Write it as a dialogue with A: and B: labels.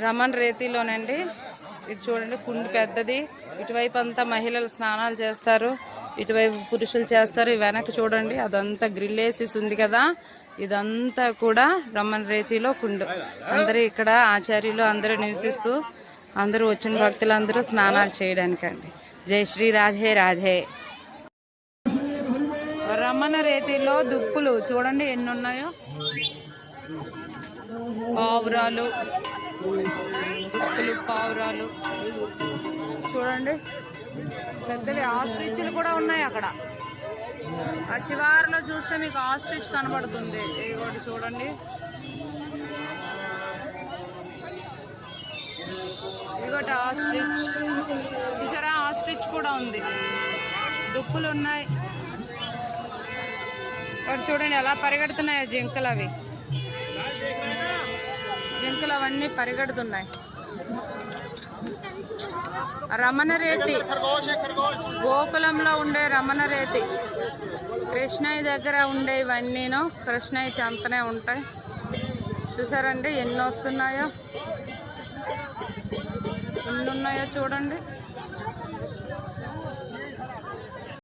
A: రమణ రేతిలోనండి. ఇది చూడండి, కుండి పెద్దది. ఇటువైపు అంతా మహిళలు స్నానాలు చేస్తారు, ఇటువైపు పురుషులు చేస్తారు. వెనక చూడండి, అదంతా గ్రిల్లేసిస్ ఉంది కదా, ఇదంతా కూడా రమణ రేతిలో కుండు. అందరూ ఇక్కడ ఆచార్యులు అందరూ నివసిస్తూ అందరూ వచ్చిన భక్తులందరూ స్నానాలు చేయడానికండి. జై శ్రీ రాధే రాధే. రమణ రేతిలో దుప్పులు చూడండి ఎన్ని ఉన్నాయో. పావురాలు, దుప్పులు, పావురాలు చూడండి పెద్దవి. ఆస్ట్రిచ్లు కూడా ఉన్నాయి అక్కడ. ఆ చివరిలో చూస్తే మీకు ఆస్ట్రిచ్ కనబడుతుంది. ఇదిగోటి చూడండి, ఇదిగోటి ఆస్ట్రిచ్. చూసారా, ఆస్ట్రిచ్ కూడా ఉంది. దుప్పులు ఉన్నాయి. వాడు చూడండి ఎలా పరిగెడుతున్నాయో జింకలు. అవి జింకలు అవన్నీ పరిగెడుతున్నాయి. రమణ రేతి గోకులంలో ఉండే రమణ రేతి. కృష్ణయ్య దగ్గర ఉండే ఇవన్నీను కృష్ణయ్య చెంతనే ఉంటాయి. చూసారండి ఎన్ని వస్తున్నాయో, ఎన్ని ఉన్నాయో చూడండి.